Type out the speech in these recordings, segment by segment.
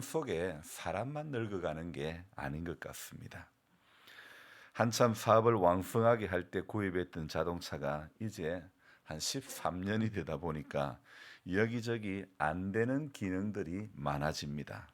속에 사람만 늙어가는 게 아닌 것 같습니다. 한참 사업을 왕성하게 할 때 구입했던 자동차가 이제 한 13년이 되다 보니까 여기저기 안 되는 기능들이 많아집니다.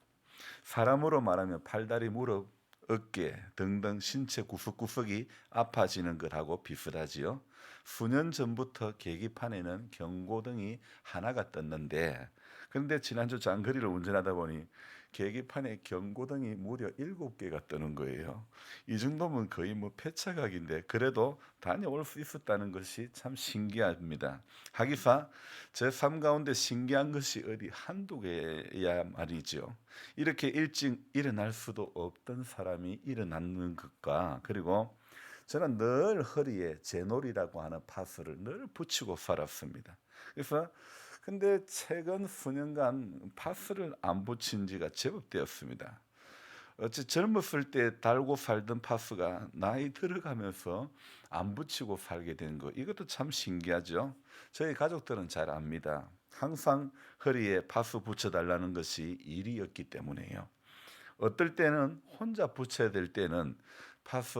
사람으로 말하면 팔다리, 무릎, 어깨 등등 신체 구석구석이 아파지는 것하고 비슷하지요. 수년 전부터 계기판에는 경고등이 하나가 떴는데, 그런데 지난주 장거리를 운전하다 보니 계기판에 경고등이 무려 7개가 뜨는 거예요. 이 정도면 거의 뭐 폐차각인데 그래도 다녀올 수 있었다는 것이 참 신기합니다. 하기사 제 삶 가운데 신기한 것이 어디 한두 개야 말이죠. 이렇게 일찍 일어날 수도 없던 사람이 일어나는 것과, 그리고 저는 늘 허리에 제놀이라고 하는 파스를 늘 붙이고 살았습니다. 그래서 근데 최근 수년간 파스를 안 붙인 지가 제법 되었습니다. 어찌 젊었을 때 달고 살던 파스가 나이 들어가면서 안 붙이고 살게 된 거, 이것도 참 신기하죠. 저희 가족들은 잘 압니다. 항상 허리에 파스 붙여달라는 것이 일이었기 때문에요. 어떨 때는 혼자 붙여야 될 때는 파스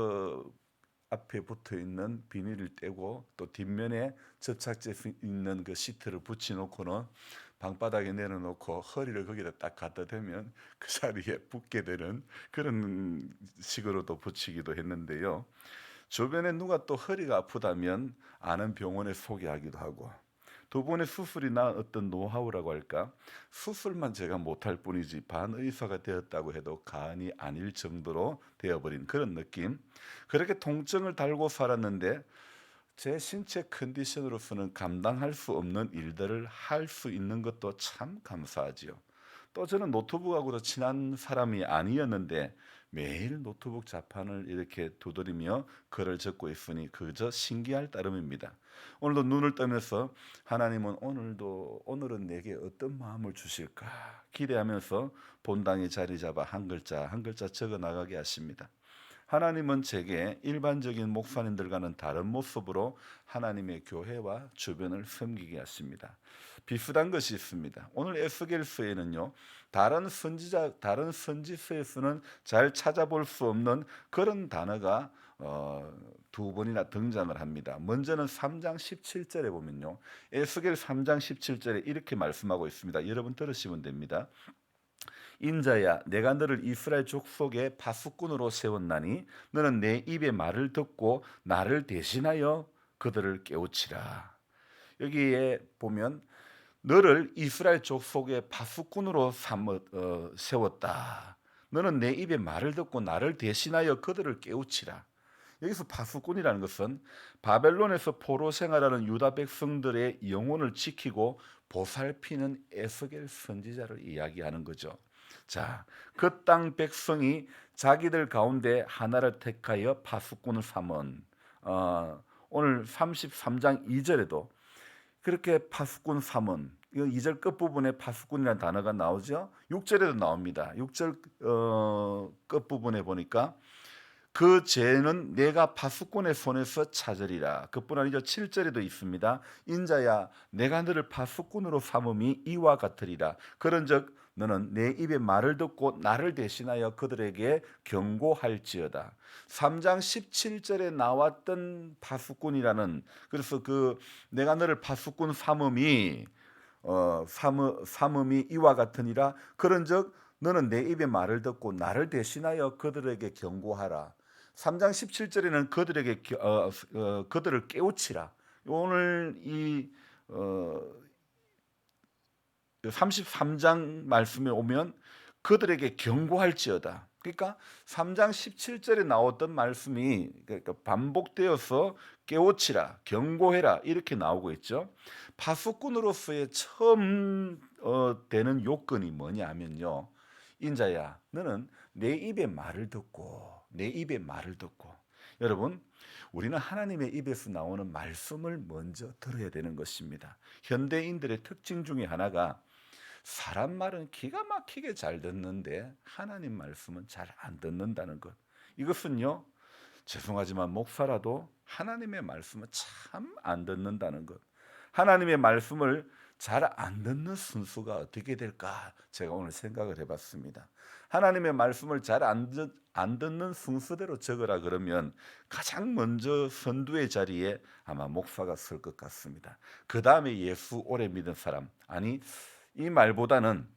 앞에 붙어 있는 비닐을 떼고 또 뒷면에 접착제 있는 그 시트를 붙여놓고는 방바닥에 내려놓고 허리를 거기다 딱 갖다 대면 그 자리에 붙게 되는 그런 식으로도 붙이기도 했는데요. 주변에 누가 또 허리가 아프다면 아는 병원에 소개하기도 하고, 두 번의 수술이 난 어떤 노하우라고 할까? 수술만 제가 못할 뿐이지 반의사가 되었다고 해도 과언이 아닐 정도로 되어버린 그런 느낌. 그렇게 통증을 달고 살았는데 제 신체 컨디션으로서는 감당할 수 없는 일들을 할 수 있는 것도 참 감사하지요. 또 저는 노트북하고도 친한 사람이 아니었는데 매일 노트북 자판을 이렇게 두드리며 글을 적고 있으니 그저 신기할 따름입니다. 오늘도 눈을 뜨면서 하나님은 오늘은 내게 어떤 마음을 주실까 기대하면서 본당에 자리 잡아 한 글자 한 글자 적어 나가게 하십니다. 하나님은 제게 일반적인 목사님들과는 다른 모습으로 하나님의 교회와 주변을 섬기게 하십니다. 비슷한 것이 있습니다. 오늘 에스겔서에는요, 다른 선지서에서는 잘 찾아볼 수 없는 그런 단어가 두 번이나 등장을 합니다. 먼저는 3장 17절에 보면요, 에스겔 3장 17절에 이렇게 말씀하고 있습니다. 여러분 들으시면 됩니다. 인자야, 내가 너를 이스라엘 족속의 파수꾼으로 세웠나니 너는 내 입의 말을 듣고 나를 대신하여 그들을 깨우치라. 여기에 보면 너를 이스라엘 족속의 파수꾼으로 세웠다. 너는 내 입의 말을 듣고 나를 대신하여 그들을 깨우치라. 여기서 파수꾼이라는 것은 바벨론에서 포로 생활하는 유다 백성들의 영혼을 지키고 보살피는 에스겔 선지자를 이야기하는 거죠. 자, 그 땅 백성이 자기들 가운데 하나를 택하여 파수꾼을 삼은, 오늘 33장 2절에도 그렇게 파수꾼 삼은, 이 2절 끝부분에 파수꾼이라는 단어가 나오죠. 6절에도 나옵니다. 6절 끝부분에 보니까 그 죄는 내가 파수꾼의 손에서 찾으리라. 그뿐 아니죠. 7절에도 있습니다. 인자야, 내가 너를 파수꾼으로 삼음이 이와 같으리라. 그런즉 너는 내 입의 말을 듣고 나를 대신하여 그들에게 경고할지어다. 3장 17절에 나왔던 파수꾼이라는, 그래서 그 내가 너를 파수꾼 삼음이 삼음이 이와 같으니라. 그런즉 너는 내 입의 말을 듣고 나를 대신하여 그들에게 경고하라. 3장 17절에는 그들을 깨우치라. 오늘 이 33장 말씀에 오면 그들에게 경고할지어다. 그러니까 3장 17절에 나왔던 말씀이 그러니까 반복되어서 깨우치라, 경고해라 이렇게 나오고 있죠. 파수꾼으로서의 처음 되는 요건이 뭐냐면요. 인자야, 너는 내 입의 말을 듣고 내 입의 말을 듣고. 여러분, 우리는 하나님의 입에서 나오는 말씀을 먼저 들어야 되는 것입니다. 현대인들의 특징 중에 하나가 사람 말은 기가 막히게 잘 듣는데 하나님 말씀은 잘 안 듣는다는 것. 이것은요, 죄송하지만 목사라도 하나님의 말씀은 참 안 듣는다는 것. 하나님의 말씀을 잘 안 듣는 순수가 어떻게 될까 제가 오늘 생각을 해봤습니다. 하나님의 말씀을 잘 안 듣는 순수대로 적으라 그러면 가장 먼저 선두의 자리에 아마 목사가 설 것 같습니다. 그 다음에 예수 오래 믿은 사람, 아니 이 말보다는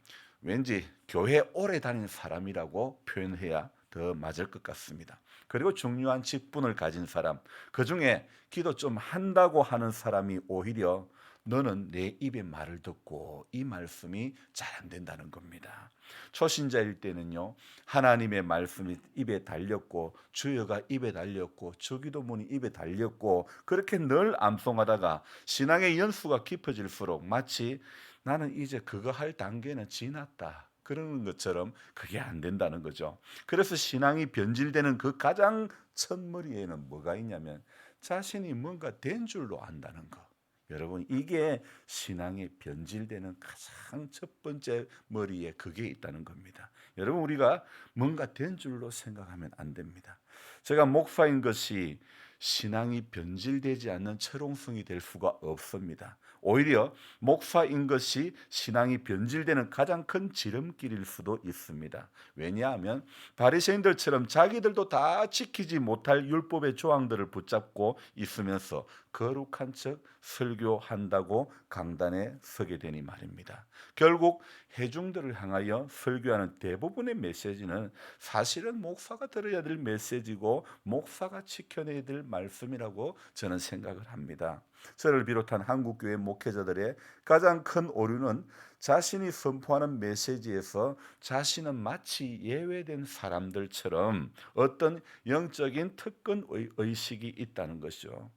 왠지 교회 오래 다닌 사람이라고 표현해야 더 맞을 것 같습니다. 그리고 중요한 직분을 가진 사람, 그 중에 기도 좀 한다고 하는 사람이 오히려 너는 내 입의 말을 듣고 이 말씀이 잘 안 된다는 겁니다. 초신자일 때는요, 하나님의 말씀이 입에 달렸고 주여가 입에 달렸고 주기도문이 입에 달렸고 그렇게 늘 암송하다가 신앙의 연수가 깊어질수록 마치 나는 이제 그거 할 단계는 지났다 그러는 것처럼 그게 안 된다는 거죠. 그래서 신앙이 변질되는 그 가장 첫머리에는 뭐가 있냐면 자신이 뭔가 된 줄로 안다는 거. 여러분, 이게 신앙이 변질되는 가장 첫 번째 머리에 그게 있다는 겁니다. 여러분, 우리가 뭔가 된 줄로 생각하면 안 됩니다. 제가 목사인 것이 신앙이 변질되지 않는 철옹성이 될 수가 없습니다. 오히려 목사인 것이 신앙이 변질되는 가장 큰 지름길일 수도 있습니다. 왜냐하면 바리새인들처럼 자기들도 다 지키지 못할 율법의 조항들을 붙잡고 있으면서 거룩한 척 설교한다고 강단에 서게 되니 말입니다. 결국 회중들을 향하여 설교하는 대부분의 메시지는 사실은 목사가 들어야 될 메시지고 목사가 지켜내야 될 말씀이라고 저는 생각을 합니다. 저를 비롯한 한국교회 목회자들의 가장 큰 오류는 자신이 선포하는 메시지에서 자신은 마치 예외된 사람들처럼 어떤 영적인 특권 의식이 있다는 것이죠.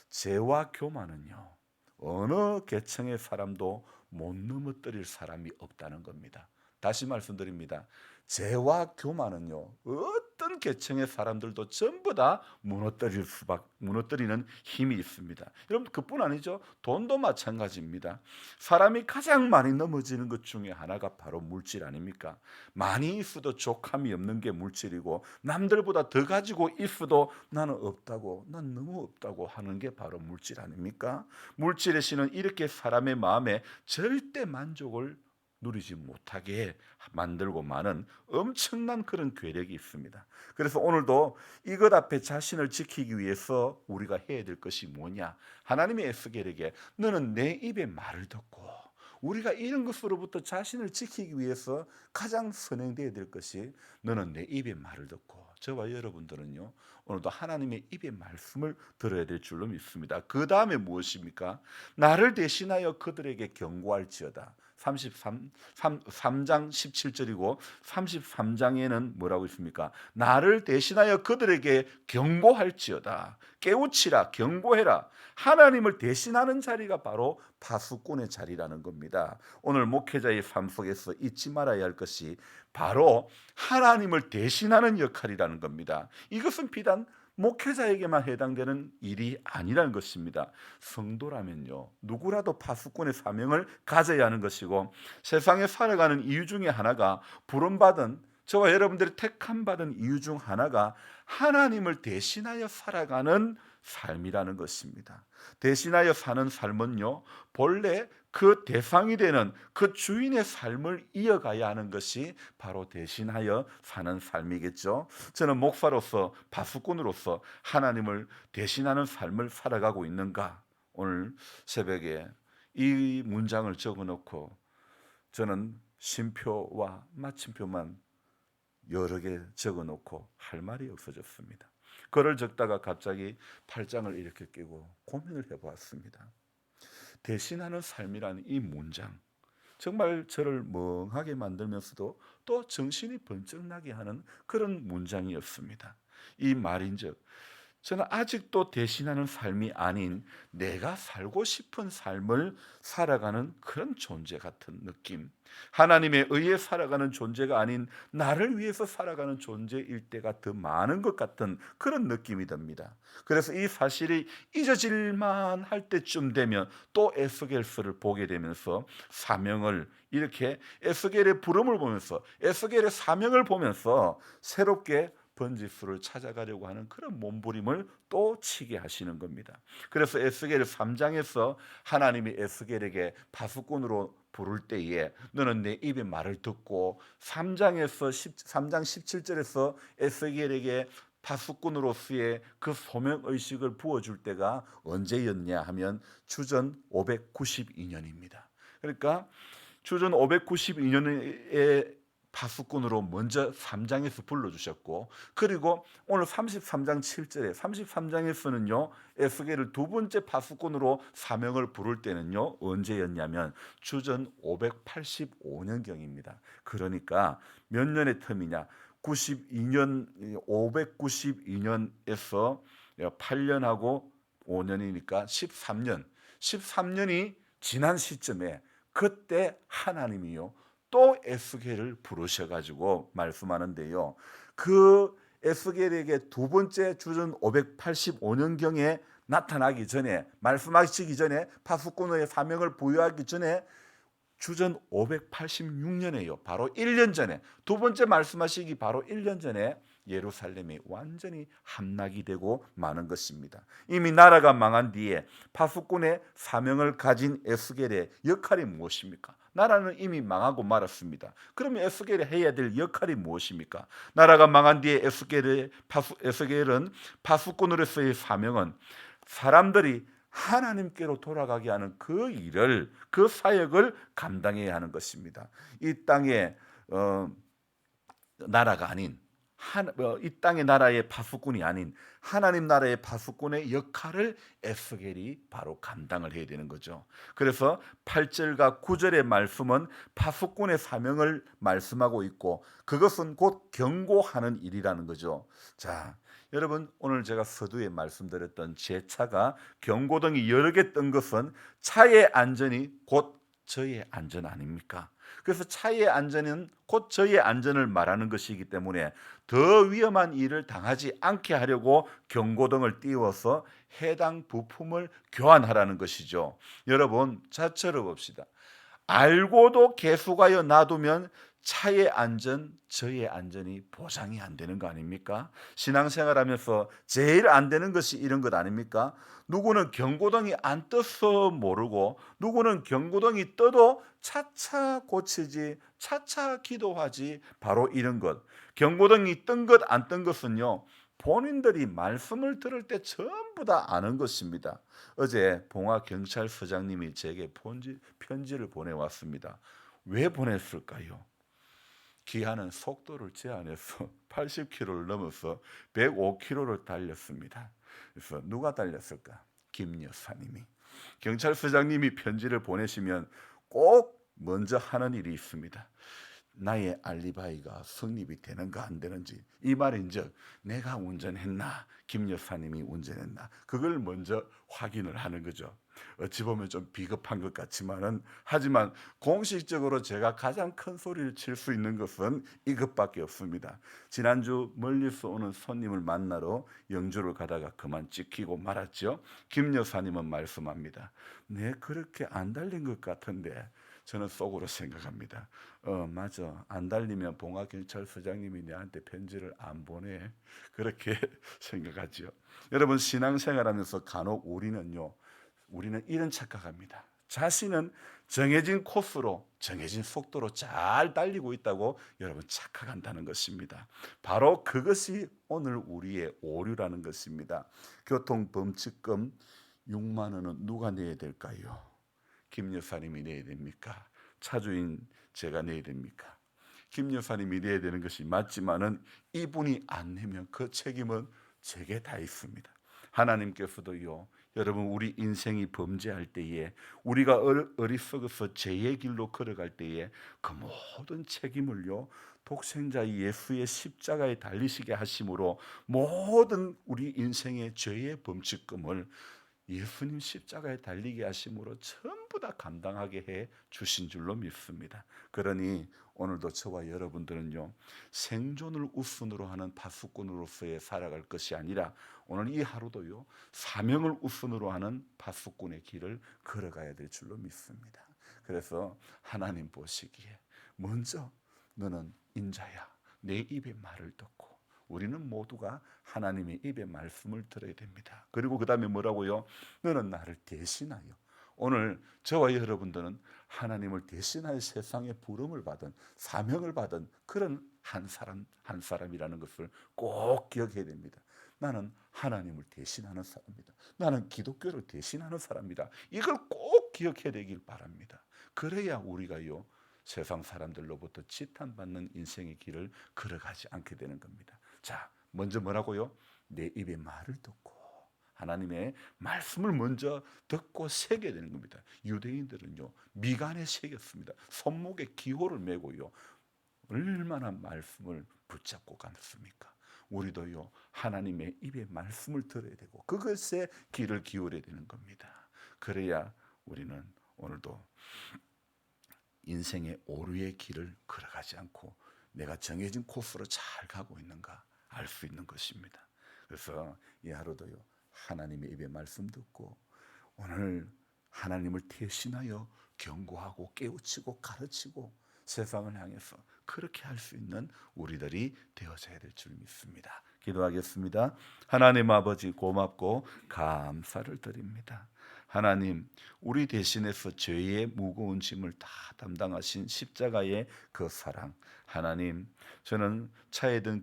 죄와 교만은요, 어느 계층의 사람도 못 넘어뜨릴 사람이 없다는 겁니다. 다시 말씀드립니다. 죄와 교만은요, 어떤 계층의 사람들도 전부 다 무너뜨리는 힘이 있습니다. 여러분, 그뿐 아니죠. 돈도 마찬가지입니다. 사람이 가장 많이 넘어지는 것 중에 하나가 바로 물질 아닙니까? 많이 있어도 족함이 없는 게 물질이고 남들보다 더 가지고 있어도 나는 없다고, 난 너무 없다고 하는 게 바로 물질 아닙니까? 물질의 신은 이렇게 사람의 마음에 절대 만족을 누리지 못하게 만들고 마는 엄청난 그런 괴력이 있습니다. 그래서 오늘도 이것 앞에 자신을 지키기 위해서 우리가 해야 될 것이 뭐냐? 하나님의 에스겔에게 너는 내 입의 말을 듣고, 우리가 이런 것으로부터 자신을 지키기 위해서 가장 선행되어야 될 것이 너는 내 입의 말을 듣고, 저와 여러분들은요 오늘도 하나님의 입의 말씀을 들어야 될 줄로 믿습니다. 그 다음에 무엇입니까? 나를 대신하여 그들에게 경고할지어다. 3장 17절이고 33장에는 뭐라고 있습니까? 나를 대신하여 그들에게 경고할지어다. 깨우치라, 경고해라. 하나님을 대신하는 자리가 바로 파수꾼의 자리라는 겁니다. 오늘 목회자의 삶 속에서 잊지 말아야 할 것이 바로 하나님을 대신하는 역할이라는 겁니다. 이것은 비단 목회자에게만 해당되는 일이 아니라는 것입니다. 성도라면요, 누구라도 파수꾼의 사명을 가져야 하는 것이고, 세상에 살아가는 이유 중에 하나가, 부름받은 저와 여러분들이 택함받은 이유 중 하나가 하나님을 대신하여 살아가는 삶이라는 것입니다. 대신하여 사는 삶은요, 본래 그 대상이 되는 그 주인의 삶을 이어가야 하는 것이 바로 대신하여 사는 삶이겠죠. 저는 목사로서, 파수꾼으로서 하나님을 대신하는 삶을 살아가고 있는가? 오늘 새벽에 이 문장을 적어놓고 저는 쉼표와 마침표만 여러 개 적어놓고 할 말이 없어졌습니다. 글을 적다가 갑자기 팔짱을 이렇게 끼고 고민을 해보았습니다. 대신하는 삶이라는 이 문장, 정말 저를 멍하게 만들면서도 또 정신이 번쩍 나게 하는 그런 문장이었습니다. 이 말인즉 저는 아직도 대신하는 삶이 아닌 내가 살고 싶은 삶을 살아가는 그런 존재 같은 느낌, 하나님에 의해 살아가는 존재가 아닌 나를 위해서 살아가는 존재일 때가 더 많은 것 같은 그런 느낌이 듭니다. 그래서 이 사실이 잊어질만 할 때쯤 되면 또 에스겔서를 보게 되면서 사명을, 이렇게 에스겔의 부름을 보면서, 에스겔의 사명을 보면서 새롭게 번지수를 찾아가려고 하는 그런 몸부림을 또 치게 하시는 겁니다. 그래서 에스겔 3장에서 하나님이 에스겔에게 파수꾼으로 부를 때에 너는 내 입의 말을 듣고 3장 17절에서 에스겔에게 파수꾼으로서의 그 소명의식을 부어줄 때가 언제였냐 하면 주전 592년입니다. 그러니까 주전 592년에 파수꾼으로 먼저 3장에서 불러주셨고, 그리고 오늘 33장 7절에 33장에서는요 에스겔을 두 번째 파수꾼으로 사명을 부를 때는요 언제였냐면 주전 585년경입니다. 그러니까 몇 년의 텀이냐, 592년에서 8년하고 5년이니까 13년이 지난 시점에 그때 하나님이요 또 에스겔을 부르셔가지고 말씀하는데요, 그 에스겔에게 두 번째 주전 585년경에 나타나기 전에, 말씀하시기 전에, 파수꾼의 사명을 부여하기 전에 주전 586년에요 바로 1년 전에, 두 번째 말씀하시기 바로 1년 전에 예루살렘이 완전히 함락이 되고 마는 것입니다. 이미 나라가 망한 뒤에 파수꾼의 사명을 가진 에스겔의 역할이 무엇입니까? 나라는 이미 망하고 말았습니다. 그러면 에스겔이 해야 될 역할이 무엇입니까? 나라가 망한 뒤에 에스겔은 파수꾼으로서의 사명은 사람들이 하나님께로 돌아가게 하는 그 일을, 그 사역을 감당해야 하는 것입니다. 이 땅의 나라가 아닌 이 땅의 나라의 파수꾼이 아닌 하나님 나라의 파수꾼의 역할을 에스겔이 바로 감당을 해야 되는 거죠. 그래서 8절과 9절의 말씀은 파수꾼의 사명을 말씀하고 있고, 그것은 곧 경고하는 일이라는 거죠. 자, 여러분, 오늘 제가 서두에 말씀드렸던 제 차가 경고등이 여러 개 뜬 것은 차의 안전이 곧 저의 안전 아닙니까? 그래서 차의 안전은 곧 저의 안전을 말하는 것이기 때문에 더 위험한 일을 당하지 않게 하려고 경고등을 띄워서 해당 부품을 교환하라는 것이죠. 여러분, 자 들어봅시다. 알고도 계속하여 놔두면 차의 안전, 저의 안전이 보장이 안 되는 거 아닙니까? 신앙생활하면서 제일 안 되는 것이 이런 것 아닙니까? 누구는 경고등이 안 떠서 모르고, 누구는 경고등이 떠도 차차 고치지, 차차 기도하지, 바로 이런 것. 경고등이 뜬 것 안 뜬 것은요 본인들이 말씀을 들을 때 전부 다 아는 것입니다. 어제 봉화경찰서장님이 제게 편지를 보내왔습니다. 왜 보냈을까요? 기아는 속도를 제한해서 80km를 넘어서 105km를 달렸습니다. 그래서 누가 달렸을까? 김 여사님이. 경찰서장님이 편지를 보내시면 꼭 먼저 하는 일이 있습니다. 나의 알리바이가 성립이 되는가 안 되는지, 이 말인즉 내가 운전했나, 김 여사님이 운전했나, 그걸 먼저 확인을 하는 거죠. 어찌 보면 좀 비겁한 것 같지만은, 하지만 공식적으로 제가 가장 큰 소리를 칠 수 있는 것은 이것밖에 없습니다. 지난주 멀리서 오는 손님을 만나러 영주를 가다가 그만 찍히고 말았죠. 김 여사님은 말씀합니다. 네, 그렇게 안 달린 것 같은데. 저는 속으로 생각합니다. 맞아. 안 달리면 봉화경찰서장님이 내한테 편지를 안 보내. 그렇게 생각하죠. 여러분, 신앙생활하면서 간혹 우리는 이런 착각합니다. 자신은 정해진 코스로, 정해진 속도로 잘 달리고 있다고 여러분 착각한다는 것입니다. 바로 그것이 오늘 우리의 오류라는 것입니다. 교통범칙금 6만 원은 누가 내야 될까요? 김 여사님이 내야 됩니까? 차주인 제가 내야 됩니까? 김 여사님이 내야 되는 것이 맞지만은 이분이 안 내면 그 책임은 제게 다 있습니다. 하나님께서도요, 여러분, 우리 인생이 범죄할 때에, 우리가 어리석어서 죄의 길로 걸어갈 때에 그 모든 책임을요 독생자 예수의 십자가에 달리시게 하심으로 모든 우리 인생의 죄의 범칙금을 예수님 십자가에 달리게 하심으로 전부 다 감당하게 해 주신 줄로 믿습니다. 그러니 오늘도 저와 여러분들은요 생존을 우선으로 하는 파수꾼으로서의 살아갈 것이 아니라 오늘 이 하루도요 사명을 우선으로 하는 파수꾼의 길을 걸어가야 될 줄로 믿습니다. 그래서 하나님 보시기에 먼저 너는 인자야, 내 입의 말을 듣고 우리는 모두가 하나님의 입의 말씀을 들어야 됩니다. 그리고 그 다음에 뭐라고요? 너는 나를 대신하여. 오늘 저와 여러분들은 하나님을 대신하여 세상에 부름을 받은, 사명을 받은 그런 한 사람이라는 것을 꼭 기억해야 됩니다. 나는 하나님을 대신하는 사람이다. 나는 기독교를 대신하는 사람이다. 이걸 꼭 기억해야 되길 바랍니다. 그래야 우리가요, 세상 사람들로부터 지탄받는 인생의 길을 걸어가지 않게 되는 겁니다. 자, 먼저 뭐라고요? 내 입의 말을 듣고 하나님의 말씀을 먼저 듣고 새겨야 되는 겁니다. 유대인들은요, 미간에 새겼습니다. 손목에 기호를 메고요, 얼마나 말씀을 붙잡고 갔습니까? 우리도요, 하나님의 입의 말씀을 들어야 되고 그것에 귀를 기울여야 되는 겁니다. 그래야 우리는 오늘도 인생의 오류의 길을 걸어가지 않고 내가 정해진 코스로 잘 가고 있는가 알 수 있는 것입니다. 그래서 이 하루도요, 하나님의 입의 말씀 듣고 오늘 하나님을 대신하여 경고하고 깨우치고 가르치고 세상을 향해서 그렇게 할 수 있는 우리들이 되어져야 될 줄 믿습니다. 기도하겠습니다. 하나님 아버지, 고맙고 감사를 드립니다. 하나님, 우리 대신해서 죄의 무거운 짐을 다 담당하신 십자가의 그 사랑, 하나님, 저는 차에 든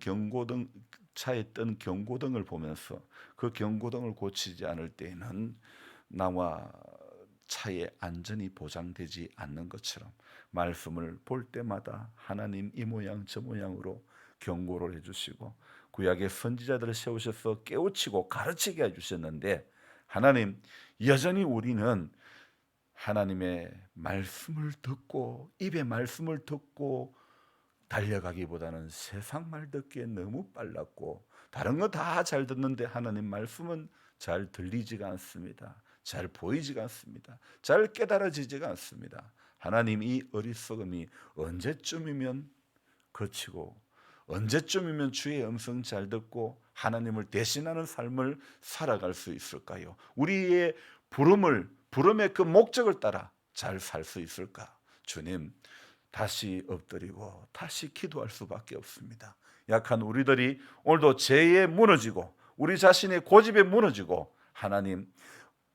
경고등을 보면서 그 경고등을 고치지 않을 때에는 나와 차의 안전이 보장되지 않는 것처럼 말씀을 볼 때마다 하나님 이 모양 저 모양으로 경고를 해주시고 구약의 선지자들을 세우셔서 깨우치고 가르치게 해주셨는데, 하나님, 여전히 우리는 하나님의 말씀을 듣고 입의 말씀을 듣고 달려가기보다는 세상 말 듣기에 너무 빨랐고 다른 거 다 잘 듣는데 하나님 말씀은 잘 들리지가 않습니다. 잘 보이지가 않습니다. 잘 깨달아지지가 않습니다. 하나님, 이 어리석음이 언제쯤이면 그치고 언제쯤이면 주의 음성 잘 듣고 하나님을 대신하는 삶을 살아갈 수 있을까요? 우리의 부름의 그 목적을 따라 잘 살 수 있을까? 주님, 다시 엎드리고 다시 기도할 수밖에 없습니다. 약한 우리들이 오늘도 죄에 무너지고 우리 자신의 고집에 무너지고 하나님,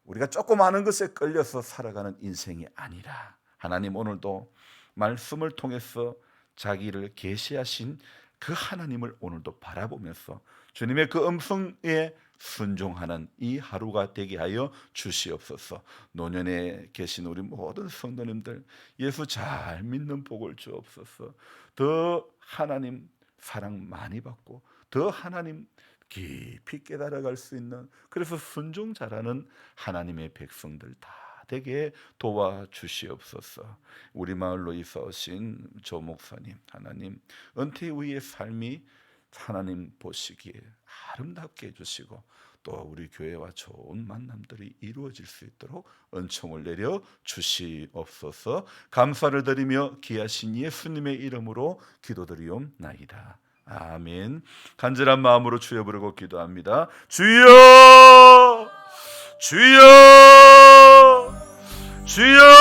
우리가 조금 아는 것에 끌려서 살아가는 인생이 아니라 하나님, 오늘도 말씀을 통해서 자기를 계시하신 그 하나님을 오늘도 바라보면서 주님의 그 음성에 순종하는 이 하루가 되게 하여 주시옵소서. 노년에 계신 우리 모든 성도님들, 예수 잘 믿는 복을 주옵소서. 더 하나님 사랑 많이 받고 더 하나님 깊이 깨달아갈 수 있는, 그래서 순종 잘하는 하나님의 백성들 다 되게 도와주시옵소서. 우리 마을로 이사 오신 조 목사님, 하나님 은퇴 후의 삶이 하나님 보시기에 아름답게 해주시고 또 우리 교회와 좋은 만남들이 이루어질 수 있도록 은총을 내려 주시옵소서. 감사를 드리며 귀하신 예수님의 이름으로 기도드리옵나이다. 아멘. 간절한 마음으로 주여 부르고 기도합니다. 주여, 주여, 주여.